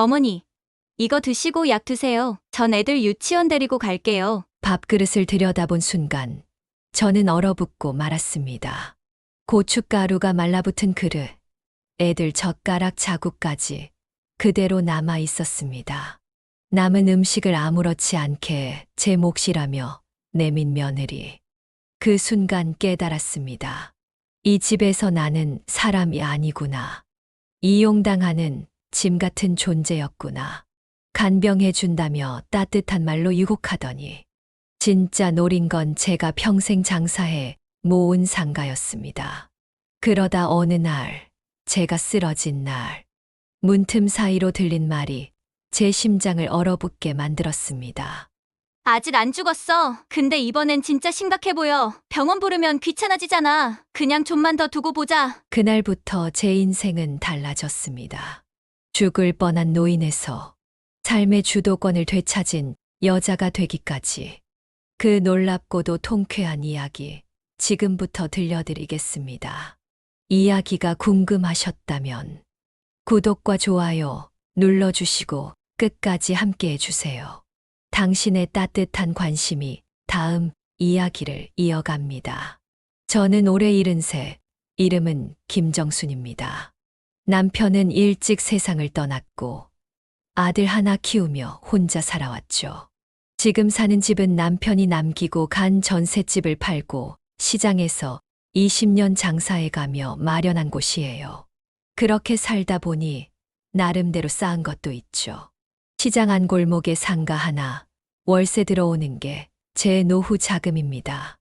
어머니, 이거 드시고 약 드세요. 전 애들 유치원 데리고 갈게요. 밥그릇을 들여다본 순간 저는 얼어붙고 말았습니다. 고춧가루가 말라붙은 그릇, 애들 젓가락 자국까지 그대로 남아 있었습니다. 남은 음식을 아무렇지 않게 제 몫이라며 내민 며느리. 그 순간 깨달았습니다. 이 집에서 나는 사람이 아니구나. 이용당하는 짐 같은 존재였구나. 간병해준다며 따뜻한 말로 유혹하더니 진짜 노린 건 제가 평생 장사해 모은 상가였습니다. 그러다 어느 날, 제가 쓰러진 날, 문틈 사이로 들린 말이 제 심장을 얼어붙게 만들었습니다. 아직 안 죽었어. 근데 이번엔 진짜 심각해 보여. 병원 부르면 귀찮아지잖아. 그냥 좀만 더 두고 보자. 그날부터 제 인생은 달라졌습니다. 죽을 뻔한 노인에서 삶의 주도권을 되찾은 여자가 되기까지 그 놀랍고도 통쾌한 이야기 지금부터 들려드리겠습니다. 이야기가 궁금하셨다면 구독과 좋아요 눌러주시고 끝까지 함께 해주세요. 당신의 따뜻한 관심이 다음 이야기를 이어갑니다. 저는 올해 73, 이름은 김정순입니다. 남편은 일찍 세상을 떠났고 아들 하나 키우며 혼자 살아왔죠. 지금 사는 집은 남편이 남기고 간 전셋집을 팔고 시장에서 20년 장사해가며 마련한 곳이에요. 그렇게 살다 보니 나름대로 쌓은 것도 있죠. 시장 안 골목에 상가 하나, 월세 들어오는 게 제 노후 자금입니다.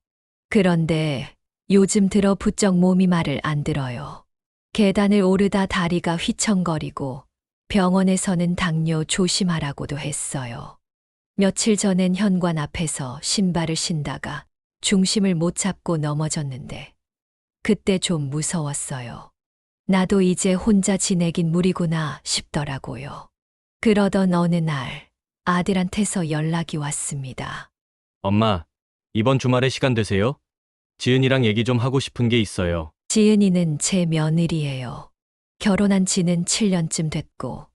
그런데 요즘 들어 부쩍 몸이 말을 안 들어요. 계단을 오르다 다리가 휘청거리고 병원에서는 당뇨 조심하라고도 했어요. 며칠 전엔 현관 앞에서 신발을 신다가 중심을 못 잡고 넘어졌는데 그때 좀 무서웠어요. 나도 이제 혼자 지내긴 무리구나 싶더라고요. 그러던 어느 날 아들한테서 연락이 왔습니다. 엄마, 이번 주말에 시간 되세요? 지은이랑 얘기 좀 하고 싶은 게 있어요. 지은이는 제 며느리예요. 결혼한 지는 7년쯤 됐고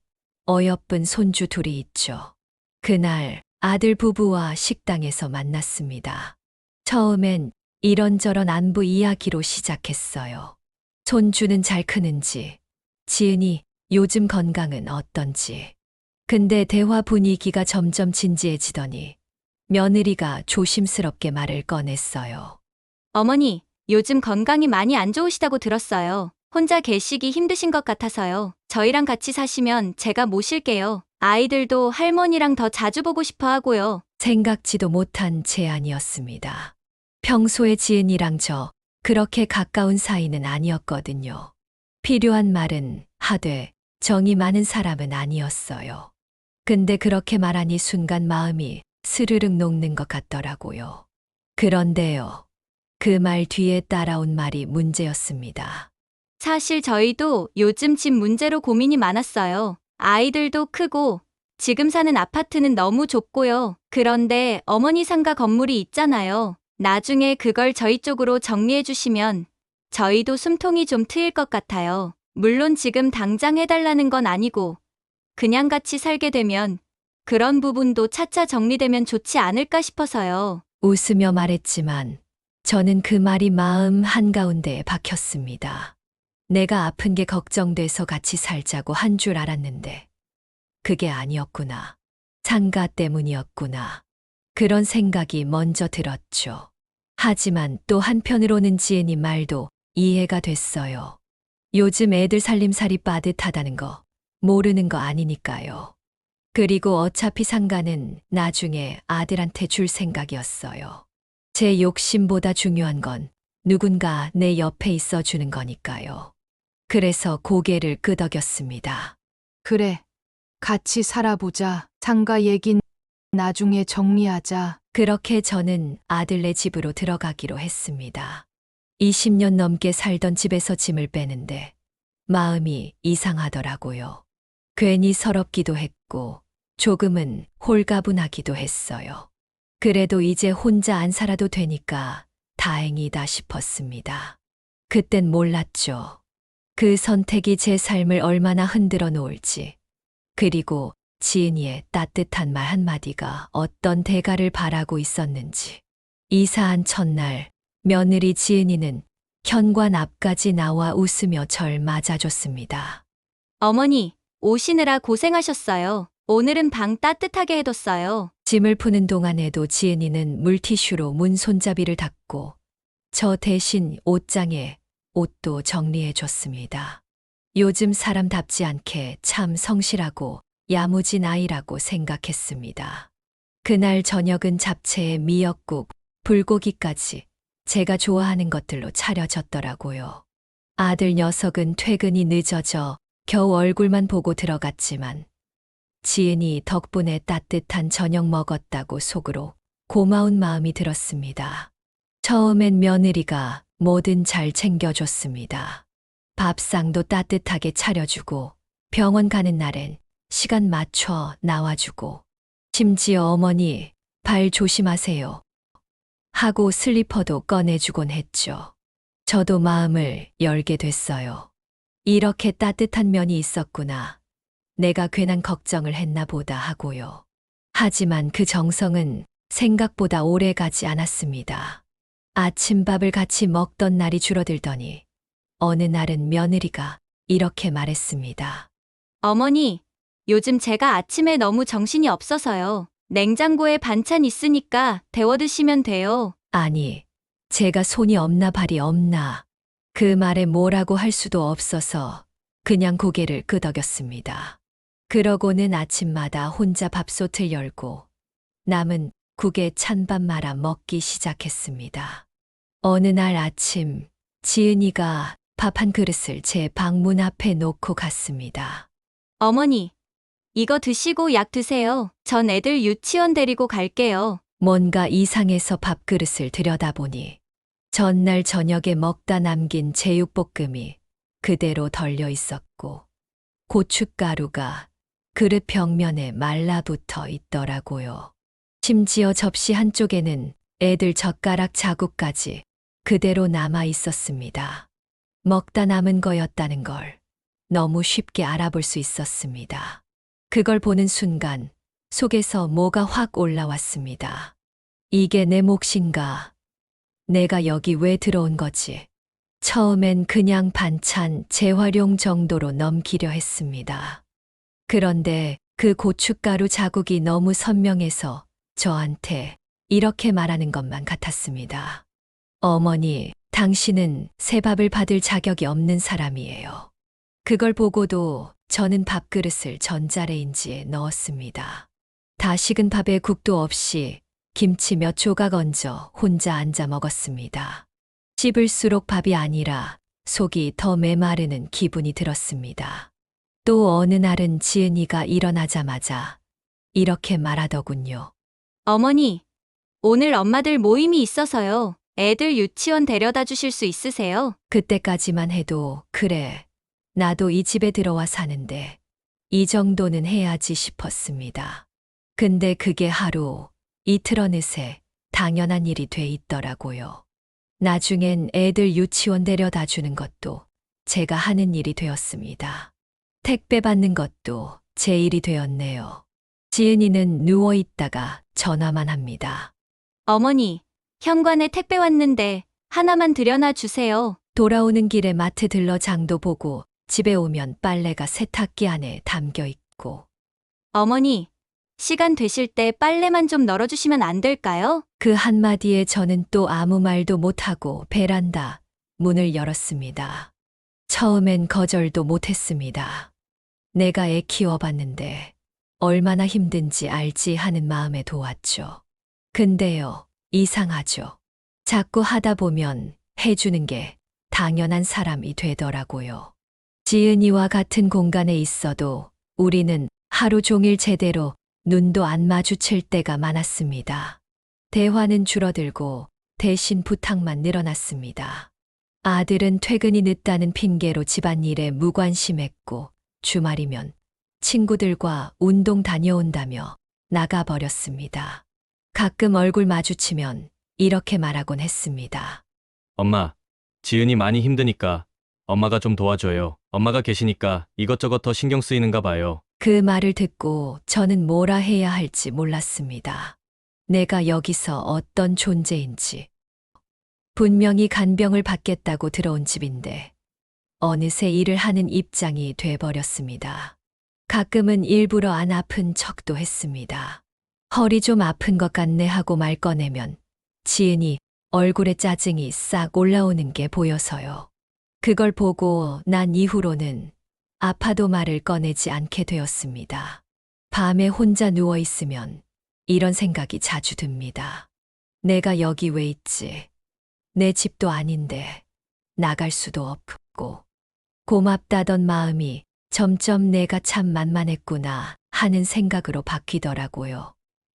어여쁜 손주 둘이 있죠. 그날 아들 부부와 식당에서 만났습니다. 처음엔 이런저런 안부 이야기로 시작했어요. 손주는 잘 크는지, 지은이 요즘 건강은 어떤지. 근데 대화 분위기가 점점 진지해지더니 며느리가 조심스럽게 말을 꺼냈어요. 어머니, 요즘 건강이 많이 안 좋으시다고 들었어요. 혼자 계시기 힘드신 것 같아서요. 저희랑 같이 사시면 제가 모실게요. 아이들도 할머니랑 더 자주 보고 싶어 하고요. 생각지도 못한 제안이었습니다. 평소에 지은이랑 저 그렇게 가까운 사이는 아니었거든요. 필요한 말은 하되 정이 많은 사람은 아니었어요. 근데 그렇게 말하니 순간 마음이 스르륵 녹는 것 같더라고요. 그런데요. 그 말 뒤에 따라온 말이 문제였습니다. 사실 저희도 요즘 집 문제로 고민이 많았어요. 아이들도 크고 지금 사는 아파트는 너무 좁고요. 그런데 어머니 상가 건물이 있잖아요. 나중에 그걸 저희 쪽으로 정리해 주시면 저희도 숨통이 좀 트일 것 같아요. 물론 지금 당장 해달라는 건 아니고 그냥 같이 살게 되면 그런 부분도 차차 정리되면 좋지 않을까 싶어서요. 웃으며 말했지만 저는 그 말이 마음 한가운데에 박혔습니다. 내가 아픈 게 걱정돼서 같이 살자고 한 줄 알았는데 그게 아니었구나. 상가 때문이었구나. 그런 생각이 먼저 들었죠. 하지만 또 한편으로는 지은이 말도 이해가 됐어요. 요즘 애들 살림살이 빠듯하다는 거 모르는 거 아니니까요. 그리고 어차피 상가는 나중에 아들한테 줄 생각이었어요. 제 욕심보다 중요한 건 누군가 내 옆에 있어 주는 거니까요. 그래서 고개를 끄덕였습니다. 그래, 같이 살아보자. 상가 얘긴 나중에 정리하자. 그렇게 저는 아들네 집으로 들어가기로 했습니다. 20년 넘게 살던 집에서 짐을 빼는데 마음이 이상하더라고요. 괜히 서럽기도 했고 조금은 홀가분하기도 했어요. 그래도 이제 혼자 안 살아도 되니까 다행이다 싶었습니다. 그땐 몰랐죠. 그 선택이 제 삶을 얼마나 흔들어 놓을지. 그리고 지은이의 따뜻한 말 한마디가 어떤 대가를 바라고 있었는지. 이사한 첫날 며느리 지은이는 현관 앞까지 나와 웃으며 절 맞아줬습니다. 어머니, 오시느라 고생하셨어요. 오늘은 방 따뜻하게 해뒀어요. 짐을 푸는 동안에도 지은이는 물티슈로 문 손잡이를 닫고 저 대신 옷장에 옷도 정리해 줬습니다. 요즘 사람답지 않게 참 성실하고 야무진 아이라고 생각했습니다. 그날 저녁은 잡채에 미역국, 불고기까지 제가 좋아하는 것들로 차려졌더라고요. 아들 녀석은 퇴근이 늦어져 겨우 얼굴만 보고 들어갔지만 지은이 덕분에 따뜻한 저녁 먹었다고 속으로 고마운 마음이 들었습니다. 처음엔 며느리가 뭐든 잘 챙겨줬습니다. 밥상도 따뜻하게 차려주고 병원 가는 날엔 시간 맞춰 나와주고 심지어 어머니 발 조심하세요 하고 슬리퍼도 꺼내주곤 했죠. 저도 마음을 열게 됐어요. 이렇게 따뜻한 면이 있었구나. 내가 괜한 걱정을 했나 보다 하고요. 하지만 그 정성은 생각보다 오래 가지 않았습니다. 아침밥을 같이 먹던 날이 줄어들더니 어느 날은 며느리가 이렇게 말했습니다. 어머니, 요즘 제가 아침에 너무 정신이 없어서요. 냉장고에 반찬 있으니까 데워 드시면 돼요. 아니, 제가 손이 없나 발이 없나 그 말에 뭐라고 할 수도 없어서 그냥 고개를 끄덕였습니다. 그러고는 아침마다 혼자 밥솥을 열고 남은 국에 찬밥 말아 먹기 시작했습니다. 어느 날 아침 지은이가 밥 한 그릇을 제 방문 앞에 놓고 갔습니다. 어머니, 이거 드시고 약 드세요. 전 애들 유치원 데리고 갈게요. 뭔가 이상해서 밥그릇을 들여다보니 전날 저녁에 먹다 남긴 제육볶음이 그대로 덜려 있었고 고춧가루가 그릇 벽면에 말라붙어 있더라고요. 심지어 접시 한쪽에는 애들 젓가락 자국까지 그대로 남아 있었습니다. 먹다 남은 거였다는 걸 너무 쉽게 알아볼 수 있었습니다. 그걸 보는 순간 속에서 뭐가 확 올라왔습니다. 이게 내 몫인가? 내가 여기 왜 들어온 거지? 처음엔 그냥 반찬 재활용 정도로 넘기려 했습니다. 그런데 그 고춧가루 자국이 너무 선명해서 저한테 이렇게 말하는 것만 같았습니다. 어머니, 당신은 새 밥을 받을 자격이 없는 사람이에요. 그걸 보고도 저는 밥그릇을 전자레인지에 넣었습니다. 다 식은 밥에 국도 없이 김치 몇 조각 얹어 혼자 앉아 먹었습니다. 씹을수록 밥이 아니라 속이 더 메마르는 기분이 들었습니다. 또 어느 날은 지은이가 일어나자마자 이렇게 말하더군요. 어머니, 오늘 엄마들 모임이 있어서요. 애들 유치원 데려다 주실 수 있으세요? 그때까지만 해도 그래, 나도 이 집에 들어와 사는데 이 정도는 해야지 싶었습니다. 근데 그게 하루, 이틀 어느새 당연한 일이 돼 있더라고요. 나중엔 애들 유치원 데려다 주는 것도 제가 하는 일이 되었습니다. 택배 받는 것도 제 일이 되었네요. 지은이는 누워 있다가 전화만 합니다. 어머니, 현관에 택배 왔는데 하나만 들여놔 주세요. 돌아오는 길에 마트 들러 장도 보고 집에 오면 빨래가 세탁기 안에 담겨 있고 어머니, 시간 되실 때 빨래만 좀 널어주시면 안 될까요? 그 한마디에 저는 또 아무 말도 못하고 베란다 문을 열었습니다. 처음엔 거절도 못했습니다. 내가 애 키워봤는데 얼마나 힘든지 알지 하는 마음에 도왔죠. 근데요, 이상하죠. 자꾸 하다 보면 해주는 게 당연한 사람이 되더라고요. 지은이와 같은 공간에 있어도 우리는 하루 종일 제대로 눈도 안 마주칠 때가 많았습니다. 대화는 줄어들고 대신 부탁만 늘어났습니다. 아들은 퇴근이 늦다는 핑계로 집안일에 무관심했고 주말이면 친구들과 운동 다녀온다며 나가버렸습니다. 가끔 얼굴 마주치면 이렇게 말하곤 했습니다. 엄마, 지은이 많이 힘드니까 엄마가 좀 도와줘요. 엄마가 계시니까 이것저것 더 신경 쓰이는가 봐요. 그 말을 듣고 저는 뭐라 해야 할지 몰랐습니다. 내가 여기서 어떤 존재인지. 분명히 간병을 받겠다고 들어온 집인데 어느새 일을 하는 입장이 돼버렸습니다. 가끔은 일부러 안 아픈 척도 했습니다. 허리 좀 아픈 것 같네 하고 말 꺼내면 지은이 얼굴에 짜증이 싹 올라오는 게 보여서요. 그걸 보고 난 이후로는 아파도 말을 꺼내지 않게 되었습니다. 밤에 혼자 누워 있으면 이런 생각이 자주 듭니다. 내가 여기 왜 있지? 내 집도 아닌데 나갈 수도 없고 고맙다던 마음이 점점 내가 참 만만했구나 하는 생각으로 바뀌더라고요.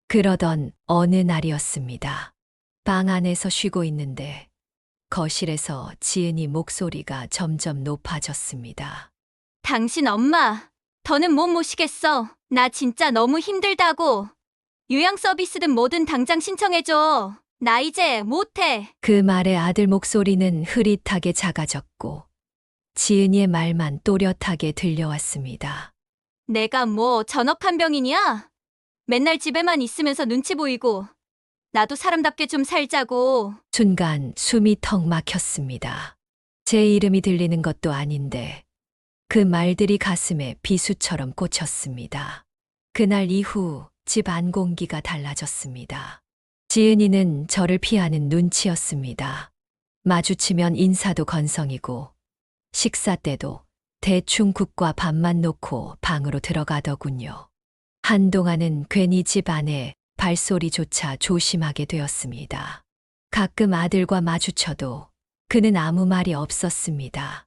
그러던 어느 날이었습니다. 방 안에서 쉬고 있는데 거실에서 지은이 목소리가 점점 높아졌습니다. 당신 엄마, 더는 못 모시겠어. 나 진짜 너무 힘들다고. 요양 서비스든 뭐든 당장 신청해줘. 나 이제 못해. 그 말에 아들 목소리는 흐릿하게 작아졌고 지은이의 말만 또렷하게 들려왔습니다. 내가 뭐 전업한 병이냐? 맨날 집에만 있으면서 눈치 보이고. 나도 사람답게 좀 살자고. 순간 숨이 턱 막혔습니다. 제 이름이 들리는 것도 아닌데 그 말들이 가슴에 비수처럼 꽂혔습니다. 그날 이후 집 안 공기가 달라졌습니다. 지은이는 저를 피하는 눈치였습니다. 마주치면 인사도 건성이고 식사 때도 대충 국과 밥만 놓고 방으로 들어가더군요. 한동안은 괜히 집 안에 발소리조차 조심하게 되었습니다. 가끔 아들과 마주쳐도 그는 아무 말이 없었습니다.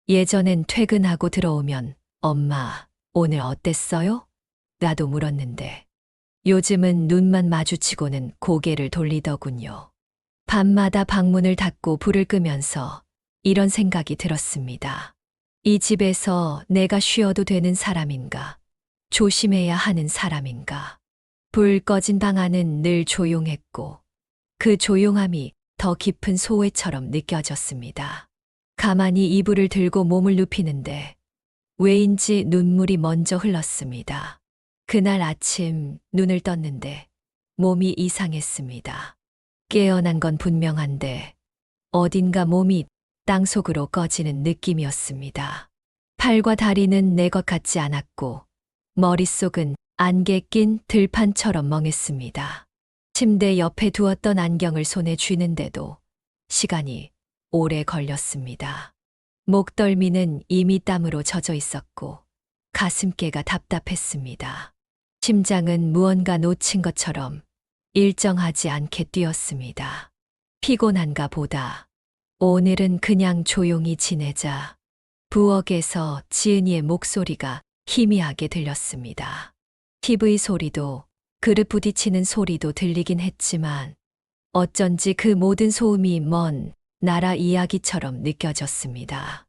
예전엔 퇴근하고 들어오면 엄마, 오늘 어땠어요? 나도 물었는데 요즘은 눈만 마주치고는 고개를 돌리더군요. 밤마다 방문을 닫고 불을 끄면서 이런 생각이 들었습니다. 이 집에서 내가 쉬어도 되는 사람인가? 조심해야 하는 사람인가? 불 꺼진 방 안은 늘 조용했고 그 조용함이 더 깊은 소외처럼 느껴졌습니다. 가만히 이불을 들고 몸을 눕히는데 왜인지 눈물이 먼저 흘렀습니다. 그날 아침 눈을 떴는데 몸이 이상했습니다. 깨어난 건 분명한데 어딘가 몸이 땅속으로 꺼지는 느낌이었습니다. 팔과 다리는 내 것 같지 않았고 머릿속은 안개 낀 들판처럼 멍했습니다. 침대 옆에 두었던 안경을 손에 쥐는데도 시간이 오래 걸렸습니다. 목덜미는 이미 땀으로 젖어 있었고 가슴께가 답답했습니다. 심장은 무언가 놓친 것처럼 일정하지 않게 뛰었습니다. 피곤한가 보다. 오늘은 그냥 조용히 지내자. 부엌에서 지은이의 목소리가 희미하게 들렸습니다. TV 소리도 그릇 부딪히는 소리도 들리긴 했지만 어쩐지 그 모든 소음이 먼 나라 이야기처럼 느껴졌습니다.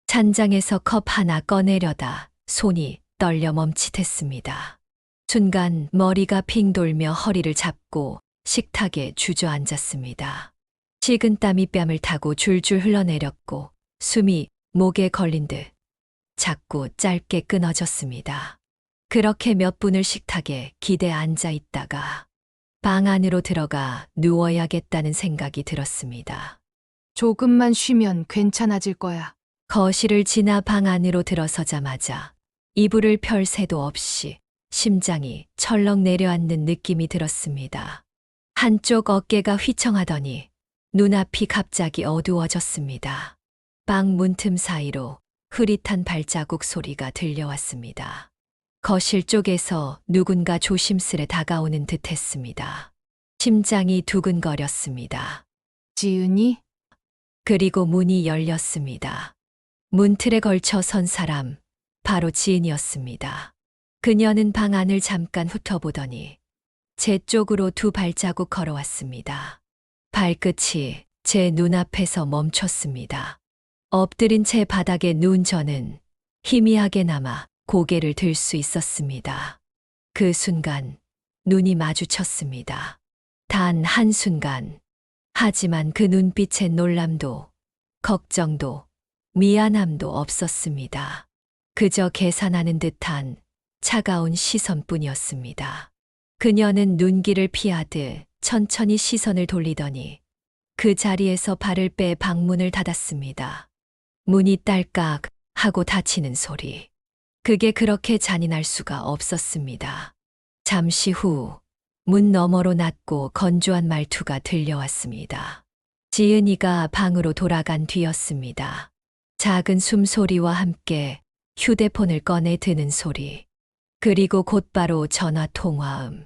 찬장에서 컵 하나 꺼내려다 손이 떨려 멈칫했습니다. 순간 머리가 핑 돌며 허리를 잡고 식탁에 주저앉았습니다. 식은 땀이 뺨을 타고 줄줄 흘러내렸고 숨이 목에 걸린 듯 자꾸 짧게 끊어졌습니다. 그렇게 몇 분을 식탁에 기대 앉아 있다가 방 안으로 들어가 누워야겠다는 생각이 들었습니다. 조금만 쉬면 괜찮아질 거야. 거실을 지나 방 안으로 들어서자마자 이불을 펼 새도 없이 심장이 철렁 내려앉는 느낌이 들었습니다. 한쪽 어깨가 휘청하더니 눈앞이 갑자기 어두워졌습니다. 방 문틈 사이로 흐릿한 발자국 소리가 들려왔습니다. 거실 쪽에서 누군가 조심스레 다가오는 듯 했습니다. 심장이 두근거렸습니다. 지은이? 그리고 문이 열렸습니다. 문틀에 걸쳐 선 사람, 바로 지은이었습니다. 그녀는 방 안을 잠깐 훑어보더니 제 쪽으로 두 발자국 걸어왔습니다. 발끝이 제 눈앞에서 멈췄습니다. 엎드린 채 바닥에 누운 저는 희미하게나마 고개를 들 수 있었습니다. 그 순간 눈이 마주쳤습니다. 단 한순간. 하지만 그 눈빛엔 놀람도, 걱정도, 미안함도 없었습니다. 그저 계산하는 듯한 차가운 시선뿐이었습니다. 그녀는 눈길을 피하듯 천천히 시선을 돌리더니 그 자리에서 발을 빼 방문을 닫았습니다. 문이 딸깍 하고 닫히는 소리. 그게 그렇게 잔인할 수가 없었습니다. 잠시 후 문 너머로 낮고 건조한 말투가 들려왔습니다. 지은이가 방으로 돌아간 뒤였습니다. 작은 숨소리와 함께 휴대폰을 꺼내 드는 소리. 그리고 곧바로 전화 통화음.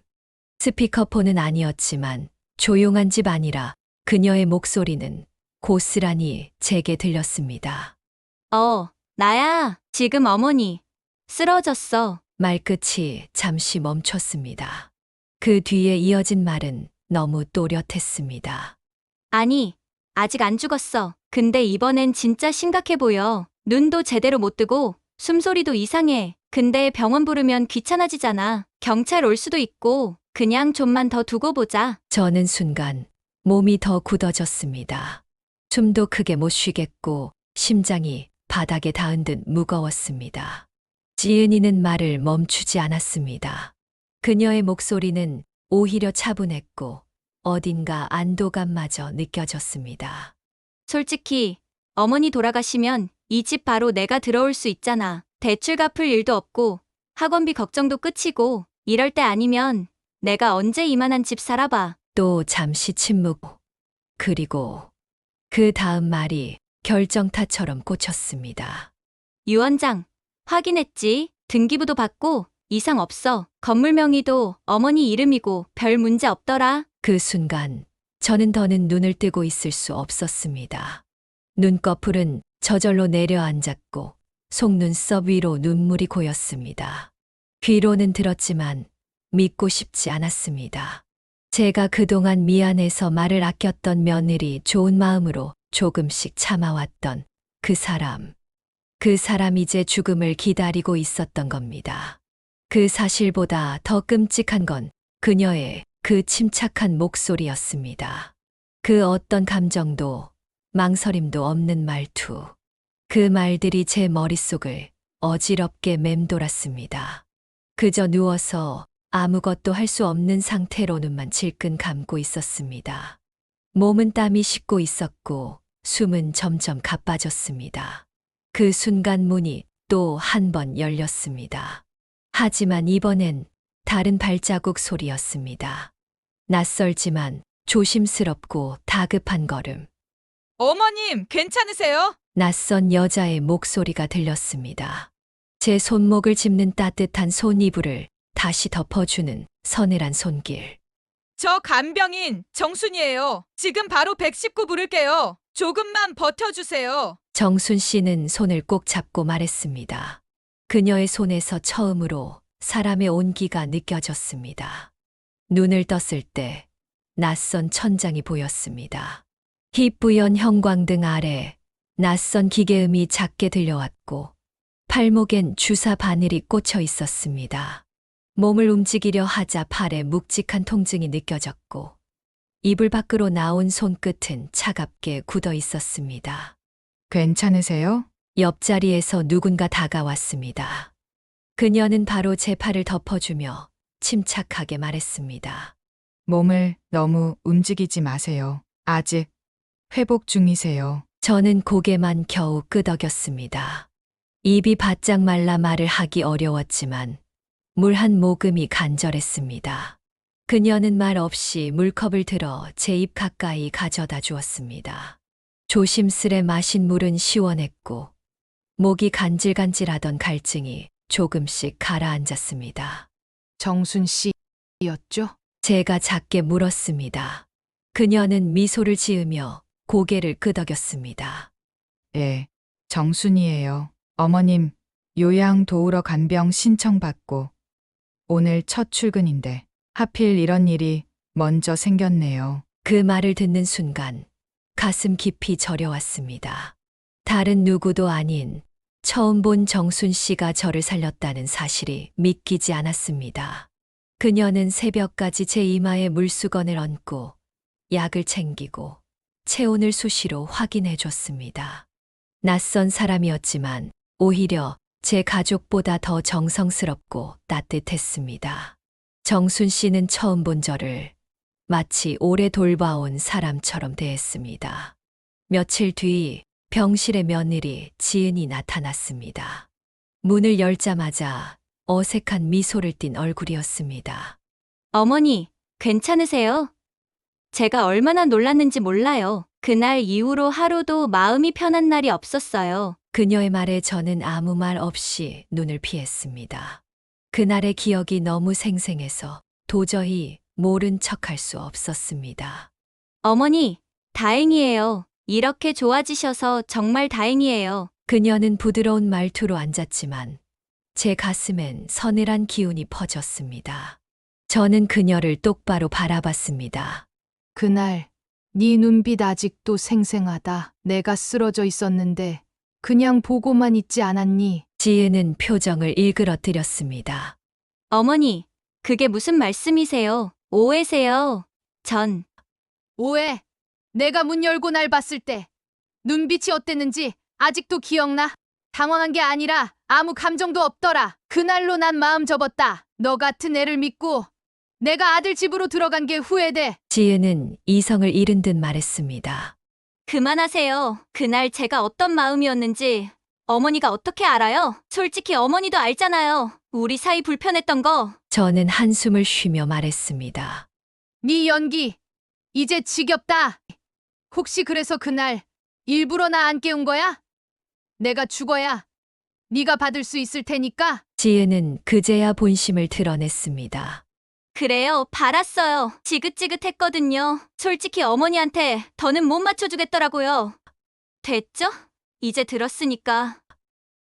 스피커폰은 아니었지만 조용한 집 아니라 그녀의 목소리는 고스란히 제게 들렸습니다. 나야. 지금 어머니. 쓰러졌어. 말끝이 잠시 멈췄습니다. 그 뒤에 이어진 말은 너무 또렷했습니다. 아니, 아직 안 죽었어. 근데 이번엔 진짜 심각해 보여. 눈도 제대로 못 뜨고, 숨소리도 이상해. 근데 병원 부르면 귀찮아지잖아. 경찰 올 수도 있고, 그냥 좀만 더 두고 보자. 저는 순간 몸이 더 굳어졌습니다. 숨도 크게 못 쉬겠고 심장이 바닥에 닿은 듯 무거웠습니다. 지은이는 말을 멈추지 않았습니다. 그녀의 목소리는 오히려 차분했고 어딘가 안도감마저 느껴졌습니다. 솔직히, 어머니 돌아가시면 이 집 바로 내가 들어올 수 있잖아. 대출 갚을 일도 없고, 학원비 걱정도 끝이고, 이럴 때 아니면 내가 언제 이만한 집 살아봐. 또 잠시 침묵. 그리고 그 다음 말이 결정타처럼 꽂혔습니다. 유 원장, 확인했지? 등기부도 받고, 이상 없어. 건물 명의도 어머니 이름이고 별 문제 없더라. 그 순간 저는 더는 눈을 뜨고 있을 수 없었습니다. 눈꺼풀은 저절로 내려앉았고 속눈썹 위로 눈물이 고였습니다. 귀로는 들었지만 믿고 싶지 않았습니다. 제가 그동안 미안해서 말을 아꼈던 며느리 좋은 마음으로 조금씩 참아왔던 그 사람. 그 사람 이제 죽음을 기다리고 있었던 겁니다. 그 사실보다 더 끔찍한 건 그녀의 그 침착한 목소리였습니다. 그 어떤 감정도 망설임도 없는 말투. 그 말들이 제 머릿속을 어지럽게 맴돌았습니다. 그저 누워서 아무것도 할 수 없는 상태로 눈만 질끈 감고 있었습니다. 몸은 땀이 식고 있었고 숨은 점점 가빠졌습니다. 그 순간 문이 또 한 번 열렸습니다. 하지만 이번엔 다른 발자국 소리였습니다. 낯설지만 조심스럽고 다급한 걸음. 어머님, 괜찮으세요? 낯선 여자의 목소리가 들렸습니다. 제 손목을 짚는 따뜻한 손이불을 다시 덮어주는 서늘한 손길. 저 간병인 정순이에요. 지금 바로 119 부를게요. 조금만 버텨주세요. 정순 씨는 손을 꼭 잡고 말했습니다. 그녀의 손에서 처음으로 사람의 온기가 느껴졌습니다. 눈을 떴을 때 낯선 천장이 보였습니다. 희뿌연 형광등 아래 낯선 기계음이 작게 들려왔고 팔목엔 주사 바늘이 꽂혀 있었습니다. 몸을 움직이려 하자 팔에 묵직한 통증이 느껴졌고 이불 밖으로 나온 손끝은 차갑게 굳어 있었습니다. 괜찮으세요? 옆자리에서 누군가 다가왔습니다. 그녀는 바로 제 팔을 덮어주며 침착하게 말했습니다. 몸을 너무 움직이지 마세요. 아직 회복 중이세요. 저는 고개만 겨우 끄덕였습니다. 입이 바짝 말라 말을 하기 어려웠지만 물 한 모금이 간절했습니다. 그녀는 말 없이 물컵을 들어 제 입 가까이 가져다 주었습니다. 조심스레 마신 물은 시원했고 목이 간질간질하던 갈증이 조금씩 가라앉았습니다. 정순 씨였죠? 제가 작게 물었습니다. 그녀는 미소를 지으며 고개를 끄덕였습니다. 예, 정순이에요. 어머님, 요양 도우러 간병 신청받고 오늘 첫 출근인데 하필 이런 일이 먼저 생겼네요. 그 말을 듣는 순간 가슴 깊이 저려왔습니다. 다른 누구도 아닌 처음 본 정순 씨가 저를 살렸다는 사실이 믿기지 않았습니다. 그녀는 새벽까지 제 이마에 물수건을 얹고 약을 챙기고 체온을 수시로 확인해 줬습니다. 낯선 사람이었지만 오히려 제 가족보다 더 정성스럽고 따뜻했습니다. 정순 씨는 처음 본 저를 마치 오래 돌봐온 사람처럼 대했습니다. 며칠 뒤 병실의 며느리 지은이 나타났습니다. 문을 열자마자 어색한 미소를 띤 얼굴이었습니다. 어머니, 괜찮으세요? 제가 얼마나 놀랐는지 몰라요. 그날 이후로 하루도 마음이 편한 날이 없었어요. 그녀의 말에 저는 아무 말 없이 눈을 피했습니다. 그날의 기억이 너무 생생해서 도저히 모른 척할 수 없었습니다. 어머니, 다행이에요. 이렇게 좋아지셔서 정말 다행이에요. 그녀는 부드러운 말투로 앉았지만 제 가슴엔 서늘한 기운이 퍼졌습니다. 저는 그녀를 똑바로 바라봤습니다. 그날 네 눈빛 아직도 생생하다. 내가 쓰러져 있었는데 그냥 보고만 있지 않았니? 지은은 표정을 일그러뜨렸습니다. 어머니, 그게 무슨 말씀이세요? 오해세요. 전 오해. 내가 문 열고 날 봤을 때 눈빛이 어땠는지 아직도 기억나? 당황한 게 아니라 아무 감정도 없더라. 그날로 난 마음 접었다. 너 같은 애를 믿고 내가 아들 집으로 들어간 게 후회돼. 지은은 이성을 잃은 듯 말했습니다. 그만하세요. 그날 제가 어떤 마음이었는지 어머니가 어떻게 알아요? 솔직히 어머니도 알잖아요. 우리 사이 불편했던 거. 저는 한숨을 쉬며 말했습니다. 네 연기 이제 지겹다. 혹시 그래서 그날 일부러 나 안 깨운 거야? 내가 죽어야 네가 받을 수 있을 테니까. 지은은 그제야 본심을 드러냈습니다. 그래요, 바랐어요. 지긋지긋했거든요. 솔직히 어머니한테 더는 못 맞춰주겠더라고요. 됐죠? 이제 들었으니까.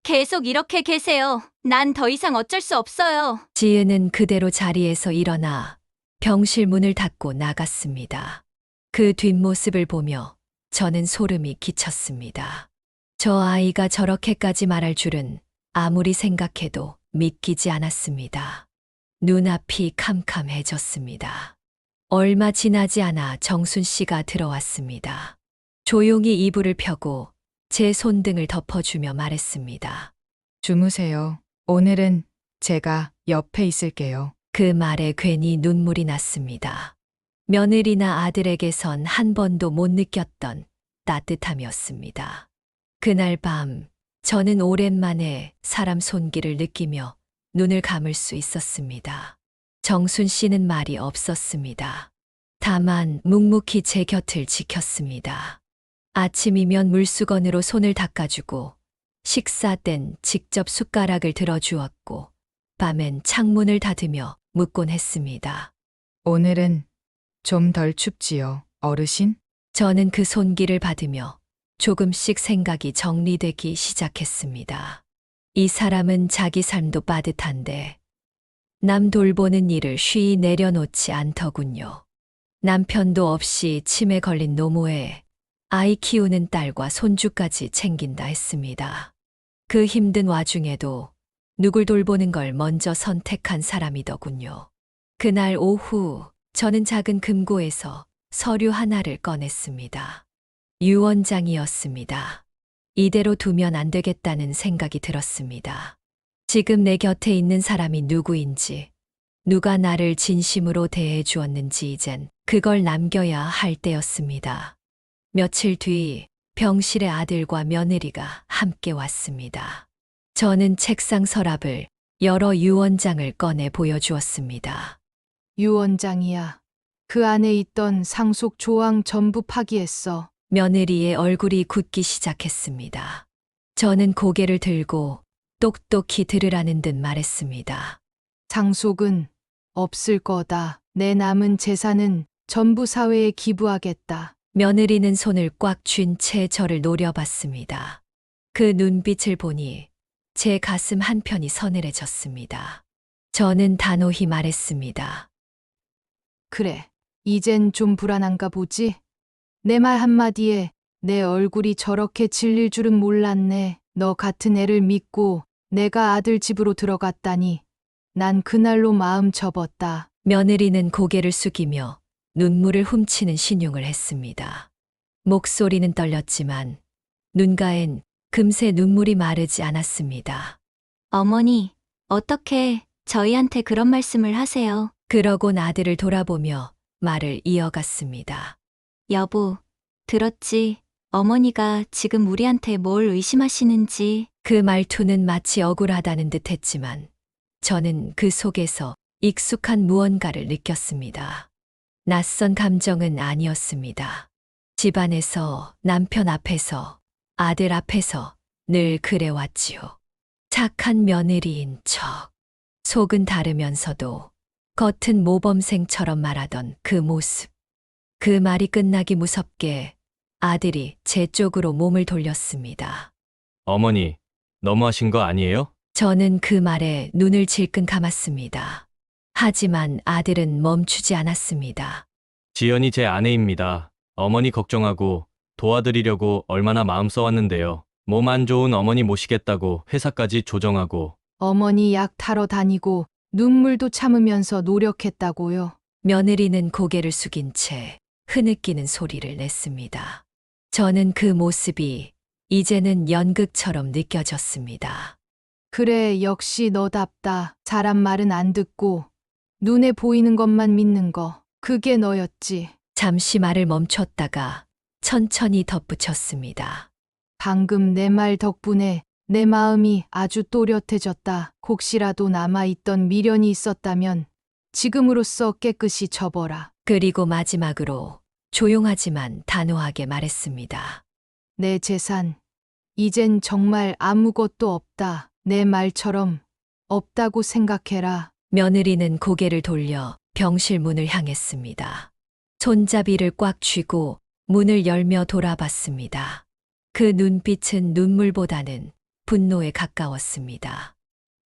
계속 이렇게 계세요. 난 더 이상 어쩔 수 없어요. 지은은 그대로 자리에서 일어나 병실 문을 닫고 나갔습니다. 그 뒷모습을 보며 저는 소름이 끼쳤습니다. 저 아이가 저렇게까지 말할 줄은 아무리 생각해도 믿기지 않았습니다. 눈앞이 캄캄해졌습니다. 얼마 지나지 않아 정순 씨가 들어왔습니다. 조용히 이불을 펴고 제 손등을 덮어주며 말했습니다. 주무세요. 오늘은 제가 옆에 있을게요. 그 말에 괜히 눈물이 났습니다. 며느리나 아들에게선 한 번도 못 느꼈던 따뜻함이었습니다. 그날 밤 저는 오랜만에 사람 손길을 느끼며 눈을 감을 수 있었습니다. 정순 씨는 말이 없었습니다. 다만 묵묵히 제 곁을 지켰습니다. 아침이면 물수건으로 손을 닦아주고 식사 땐 직접 숟가락을 들어주었고 밤엔 창문을 닫으며 묻곤 했습니다. 오늘은 좀 덜 춥지요, 어르신? 저는 그 손길을 받으며 조금씩 생각이 정리되기 시작했습니다. 이 사람은 자기 삶도 빠듯한데 남 돌보는 일을 쉬이 내려놓지 않더군요. 남편도 없이 치매 걸린 노모에 아이 키우는 딸과 손주까지 챙긴다 했습니다. 그 힘든 와중에도 누굴 돌보는 걸 먼저 선택한 사람이더군요. 그날 오후 저는 작은 금고에서 서류 하나를 꺼냈습니다. 유언장이었습니다. 이대로 두면 안 되겠다는 생각이 들었습니다. 지금 내 곁에 있는 사람이 누구인지, 누가 나를 진심으로 대해 주었는지 이젠 그걸 남겨야 할 때였습니다. 며칠 뒤 병실의 아들과 며느리가 함께 왔습니다. 저는 책상 서랍을 열어 유언장을 꺼내 보여주었습니다. 유언장이야. 그 안에 있던 상속 조항 전부 파기했어. 며느리의 얼굴이 굳기 시작했습니다. 저는 고개를 들고 똑똑히 들으라는 듯 말했습니다. 상속은 없을 거다. 내 남은 재산은 전부 사회에 기부하겠다. 며느리는 손을 꽉 쥔 채 저를 노려봤습니다. 그 눈빛을 보니 제 가슴 한편이 서늘해졌습니다. 저는 단호히 말했습니다. 그래, 이젠 좀 불안한가 보지? 내 말 한마디에 내 얼굴이 저렇게 질릴 줄은 몰랐네. 너 같은 애를 믿고 내가 아들 집으로 들어갔다니. 난 그날로 마음 접었다. 며느리는 고개를 숙이며 눈물을 훔치는 신용을 했습니다. 목소리는 떨렸지만 눈가엔 금세 눈물이 마르지 않았습니다. 어머니, 어떻게 저희한테 그런 말씀을 하세요? 그러곤 아들을 돌아보며 말을 이어갔습니다. 여보, 들었지? 어머니가 지금 우리한테 뭘 의심하시는지. 그 말투는 마치 억울하다는 듯 했지만 저는 그 속에서 익숙한 무언가를 느꼈습니다. 낯선 감정은 아니었습니다. 집안에서, 남편 앞에서, 아들 앞에서 늘 그래왔지요. 착한 며느리인 척. 속은 다르면서도 겉은 모범생처럼 말하던 그 모습. 그 말이 끝나기 무섭게 아들이 제 쪽으로 몸을 돌렸습니다. 어머니, 너무하신 거 아니에요? 저는 그 말에 눈을 질끈 감았습니다. 하지만 아들은 멈추지 않았습니다. 지연이 제 아내입니다. 어머니 걱정하고 도와드리려고 얼마나 마음 써왔는데요. 몸 안 좋은 어머니 모시겠다고 회사까지 조정하고. 어머니 약 타러 다니고 눈물도 참으면서 노력했다고요. 며느리는 고개를 숙인 채 흐느끼는 소리를 냈습니다. 저는 그 모습이 이제는 연극처럼 느껴졌습니다. 그래, 역시 너답다. 사람 말은 안 듣고 눈에 보이는 것만 믿는 거. 그게 너였지. 잠시 말을 멈췄다가 천천히 덧붙였습니다. 방금 내 말 덕분에 내 마음이 아주 또렷해졌다. 혹시라도 남아있던 미련이 있었다면 지금으로써 깨끗이 접어라. 그리고 마지막으로 조용하지만 단호하게 말했습니다. 내 재산, 이젠 정말 아무것도 없다. 내 말처럼 없다고 생각해라. 며느리는 고개를 돌려 병실 문을 향했습니다. 손잡이를 꽉 쥐고 문을 열며 돌아봤습니다. 그 눈빛은 눈물보다는 분노에 가까웠습니다.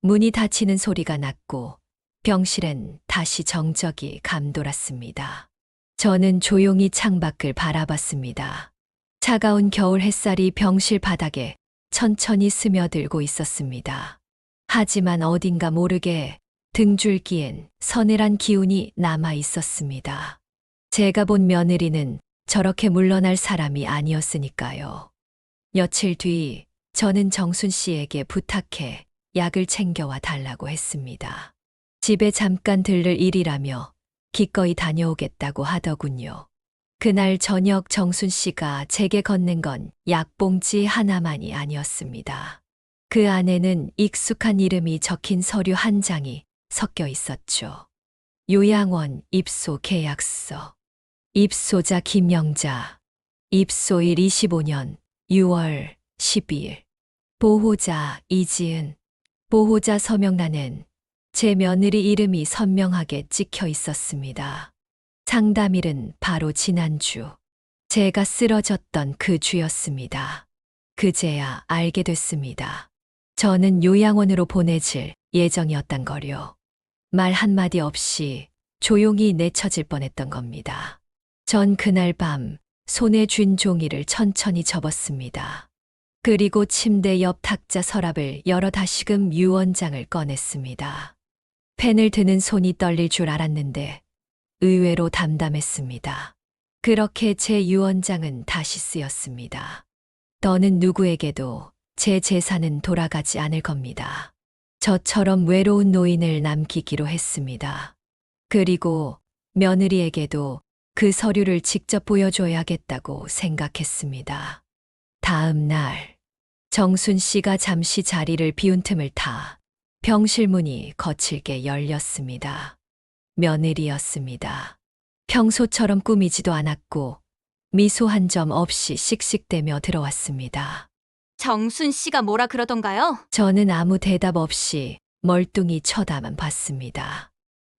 문이 닫히는 소리가 났고 병실엔 다시 정적이 감돌았습니다. 저는 조용히 창밖을 바라봤습니다. 차가운 겨울 햇살이 병실 바닥에 천천히 스며들고 있었습니다. 하지만 어딘가 모르게 등줄기엔 서늘한 기운이 남아 있었습니다. 제가 본 며느리는 저렇게 물러날 사람이 아니었으니까요. 며칠 뒤 저는 정순 씨에게 부탁해 약을 챙겨와 달라고 했습니다. 집에 잠깐 들를 일이라며 기꺼이 다녀오겠다고 하더군요. 그날 저녁 정순 씨가 제게 건넨 건 약봉지 하나만이 아니었습니다. 그 안에는 익숙한 이름이 적힌 서류 한 장이 섞여 있었죠. 요양원 입소 계약서. 입소자 김영자. 입소일 25년 6월 12일. 보호자 이지은. 보호자 서명란엔 제 며느리 이름이 선명하게 찍혀 있었습니다. 상담일은 바로 지난주. 제가 쓰러졌던 그 주였습니다. 그제야 알게 됐습니다. 저는 요양원으로 보내질 예정이었단 거요. 말 한마디 없이 조용히 내쳐질 뻔했던 겁니다. 전 그날 밤 손에 쥔 종이를 천천히 접었습니다. 그리고 침대 옆 탁자 서랍을 열어 다시금 유언장을 꺼냈습니다. 펜을 드는 손이 떨릴 줄 알았는데 의외로 담담했습니다. 그렇게 제 유언장은 다시 쓰였습니다. 더는 누구에게도 제 재산은 돌아가지 않을 겁니다. 저처럼 외로운 노인을 남기기로 했습니다. 그리고 며느리에게도 그 서류를 직접 보여줘야겠다고 생각했습니다. 다음 날, 정순 씨가 잠시 자리를 비운 틈을 타 병실 문이 거칠게 열렸습니다. 며느리였습니다. 평소처럼 꾸미지도 않았고 미소 한 점 없이 씩씩대며 들어왔습니다. 정순 씨가 뭐라 그러던가요? 저는 아무 대답 없이 멀뚱히 쳐다만 봤습니다.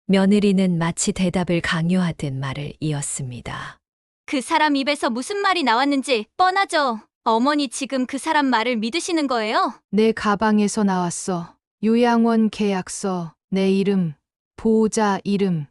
며느리는 마치 대답을 강요하듯 말을 이었습니다. 그 사람 입에서 무슨 말이 나왔는지 뻔하죠. 어머니 지금 그 사람 말을 믿으시는 거예요? 내 가방에서 나왔어. 요양원 계약서, 내 이름, 보호자 이름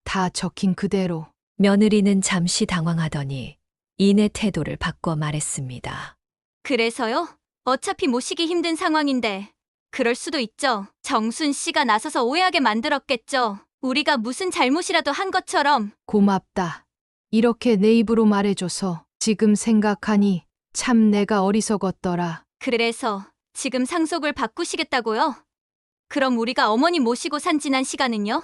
다 적힌 그대로. 며느리는 잠시 당황하더니 이내 태도를 바꿔 말했습니다. 그래서요? 어차피 모시기 힘든 상황인데. 그럴 수도 있죠. 정순 씨가 나서서 오해하게 만들었겠죠. 우리가 무슨 잘못이라도 한 것처럼. 고맙다. 이렇게 내 입으로 말해줘서 지금 생각하니 참 내가 어리석었더라. 그래서 지금 상속을 바꾸시겠다고요? 그럼 우리가 어머니 모시고 산 지난 시간은요?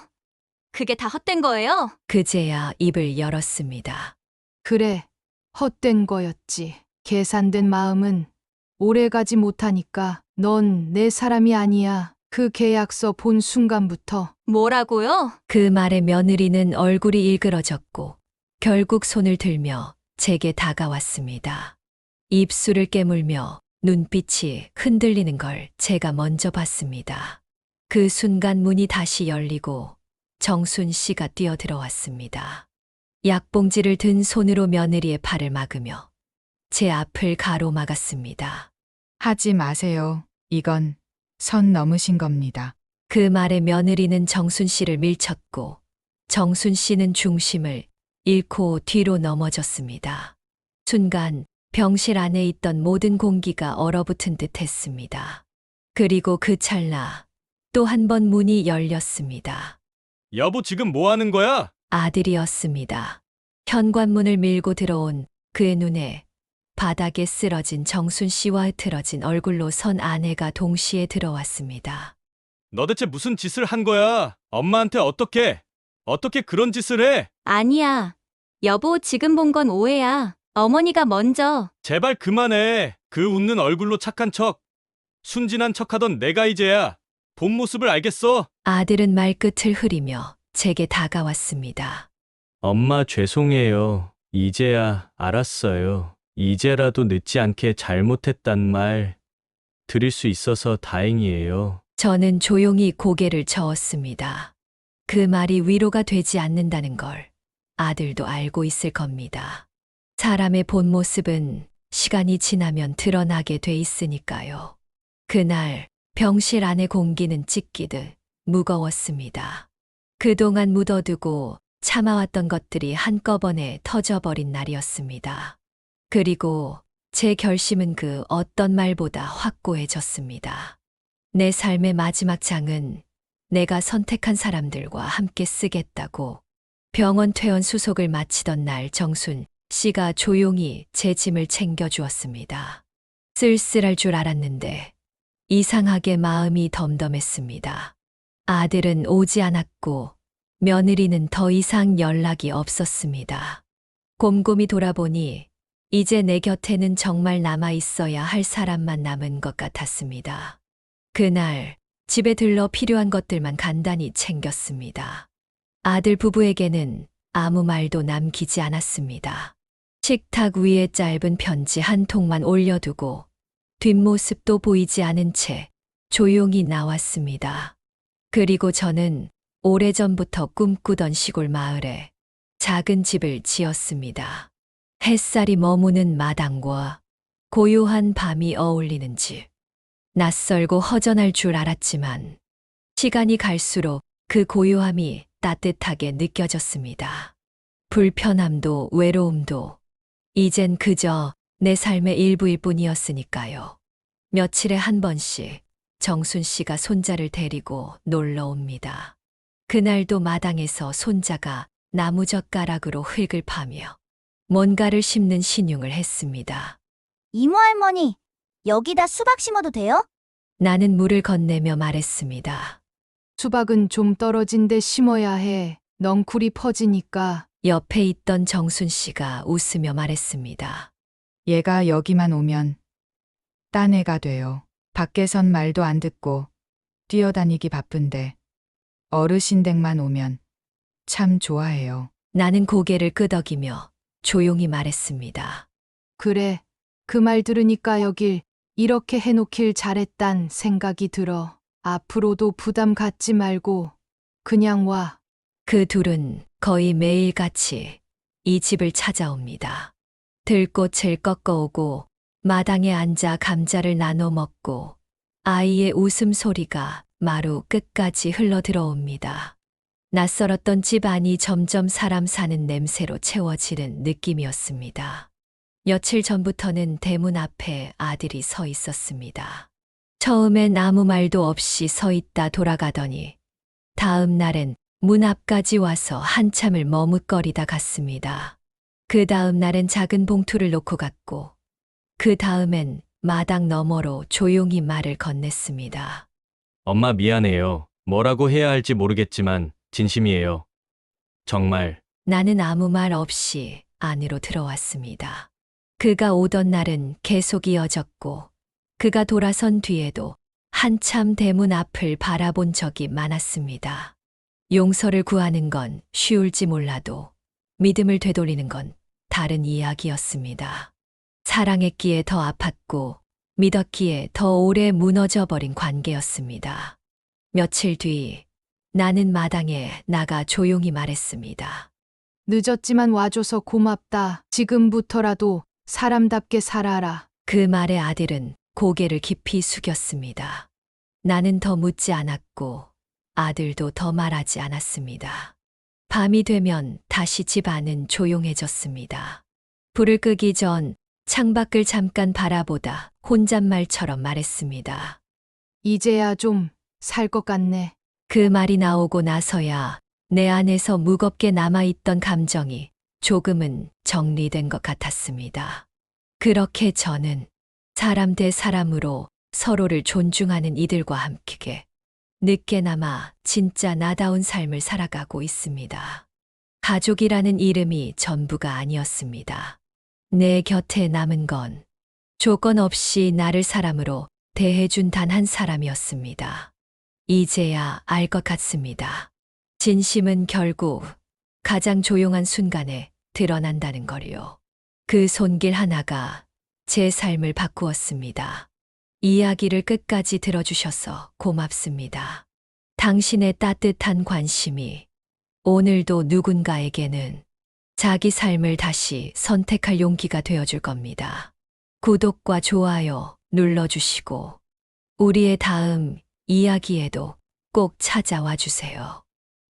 그게 다 헛된 거예요? 그제야 입을 열었습니다. 그래, 헛된 거였지. 계산된 마음은 오래가지 못하니까 넌 내 사람이 아니야. 그 계약서 본 순간부터 뭐라고요? 그 말에 며느리는 얼굴이 일그러졌고 결국 손을 들며 제게 다가왔습니다. 입술을 깨물며 눈빛이 흔들리는 걸 제가 먼저 봤습니다. 그 순간 문이 다시 열리고 정순 씨가 뛰어들어왔습니다. 약봉지를 든 손으로 며느리의 팔을 막으며 제 앞을 가로막았습니다. 하지 마세요. 이건 선 넘으신 겁니다. 그 말에 며느리는 정순 씨를 밀쳤고 정순 씨는 중심을 잃고 뒤로 넘어졌습니다. 순간 병실 안에 있던 모든 공기가 얼어붙은 듯 했습니다. 그리고 그 찰나 또 한 번 문이 열렸습니다. 여보, 지금 뭐 하는 거야? 아들이었습니다. 현관문을 밀고 들어온 그의 눈에 바닥에 쓰러진 정순 씨와 흐트러진 얼굴로 선 아내가 동시에 들어왔습니다. 너 대체 무슨 짓을 한 거야? 엄마한테 어떻게 그런 짓을 해? 아니야. 여보, 지금 본 건 오해야. 어머니가 먼저. 제발 그만해. 그 웃는 얼굴로 착한 척. 순진한 척하던 내가 이제야 본 모습을 알겠어. 아들은 말끝을 흐리며 제게 다가왔습니다. 엄마, 죄송해요. 이제야 알았어요. 이제라도 늦지 않게 잘못했단 말 드릴 수 있어서 다행이에요. 저는 조용히 고개를 저었습니다. 그 말이 위로가 되지 않는다는 걸 아들도 알고 있을 겁니다. 사람의 본 모습은 시간이 지나면 드러나게 돼 있으니까요. 그날 병실 안의 공기는 찢기듯 무거웠습니다. 그동안 묻어두고 참아왔던 것들이 한꺼번에 터져버린 날이었습니다. 그리고 제 결심은 그 어떤 말보다 확고해졌습니다. 내 삶의 마지막 장은 내가 선택한 사람들과 함께 쓰겠다고. 병원 퇴원 수속을 마치던 날 정순 씨가 조용히 제 짐을 챙겨주었습니다. 쓸쓸할 줄 알았는데 이상하게 마음이 덤덤했습니다. 아들은 오지 않았고 며느리는 더 이상 연락이 없었습니다. 곰곰이 돌아보니 이제 내 곁에는 정말 남아 있어야 할 사람만 남은 것 같았습니다. 그날 집에 들러 필요한 것들만 간단히 챙겼습니다. 아들 부부에게는 아무 말도 남기지 않았습니다. 식탁 위에 짧은 편지 한 통만 올려두고 뒷모습도 보이지 않은 채 조용히 나왔습니다. 그리고 저는 오래전부터 꿈꾸던 시골 마을에 작은 집을 지었습니다. 햇살이 머무는 마당과 고요한 밤이 어울리는 집. 낯설고 허전할 줄 알았지만 시간이 갈수록 그 고요함이 따뜻하게 느껴졌습니다. 불편함도 외로움도 이젠 그저 내 삶의 일부일 뿐이었으니까요. 며칠에 한 번씩 정순 씨가 손자를 데리고 놀러 옵니다. 그날도 마당에서 손자가 나무젓가락으로 흙을 파며 뭔가를 심는 신용을 했습니다. 이모 할머니, 여기다 수박 심어도 돼요? 나는 물을 건네며 말했습니다. 수박은 좀 떨어진 데 심어야 해. 넝쿨이 퍼지니까. 옆에 있던 정순 씨가 웃으며 말했습니다. 얘가 여기만 오면 딴 애가 돼요. 밖에선 말도 안 듣고 뛰어다니기 바쁜데 어르신 댁만 오면 참 좋아해요. 나는 고개를 끄덕이며 조용히 말했습니다. 그래, 그 말 들으니까 여길 이렇게 해놓길 잘했단 생각이 들어. 앞으로도 부담 갖지 말고 그냥 와. 그 둘은 거의 매일같이 이 집을 찾아옵니다. 들꽃을 꺾어오고 마당에 앉아 감자를 나눠 먹고 아이의 웃음소리가 마루 끝까지 흘러들어옵니다. 낯설었던 집 안이 점점 사람 사는 냄새로 채워지는 느낌이었습니다. 며칠 전부터는 대문 앞에 아들이 서 있었습니다. 처음엔 아무 말도 없이 서 있다 돌아가더니 다음 날엔 문 앞까지 와서 한참을 머뭇거리다 갔습니다. 그 다음 날엔 작은 봉투를 놓고 갔고 그 다음엔 마당 너머로 조용히 말을 건넸습니다. 엄마 미안해요. 뭐라고 해야 할지 모르겠지만 진심이에요. 정말. 나는 아무 말 없이 안으로 들어왔습니다. 그가 오던 날은 계속 이어졌고, 그가 돌아선 뒤에도 한참 대문 앞을 바라본 적이 많았습니다. 용서를 구하는 건 쉬울지 몰라도 믿음을 되돌리는 건 다른 이야기였습니다. 사랑했기에 더 아팠고 믿었기에 더 오래 무너져 버린 관계였습니다. 며칠 뒤 나는 마당에 나가 조용히 말했습니다. 늦었지만 와줘서 고맙다. 지금부터라도 사람답게 살아라. 그 말에 아들은 고개를 깊이 숙였습니다. 나는 더 묻지 않았고 아들도 더 말하지 않았습니다. 밤이 되면 다시 집 안은 조용해졌습니다. 불을 끄기 전 창밖을 잠깐 바라보다 혼잣말처럼 말했습니다. 이제야 좀 살 것 같네. 그 말이 나오고 나서야 내 안에서 무겁게 남아있던 감정이 조금은 정리된 것 같았습니다. 그렇게 저는 사람 대 사람으로 서로를 존중하는 이들과 함께 늦게나마 진짜 나다운 삶을 살아가고 있습니다. 가족이라는 이름이 전부가 아니었습니다. 내 곁에 남은 건 조건 없이 나를 사람으로 대해준 단 한 사람이었습니다. 이제야 알 것 같습니다. 진심은 결국 가장 조용한 순간에 드러난다는 거리요. 그 손길 하나가 제 삶을 바꾸었습니다. 이야기를 끝까지 들어주셔서 고맙습니다. 당신의 따뜻한 관심이 오늘도 누군가에게는 자기 삶을 다시 선택할 용기가 되어줄 겁니다. 구독과 좋아요 눌러주시고 우리의 다음 이야기에도 꼭 찾아와 주세요.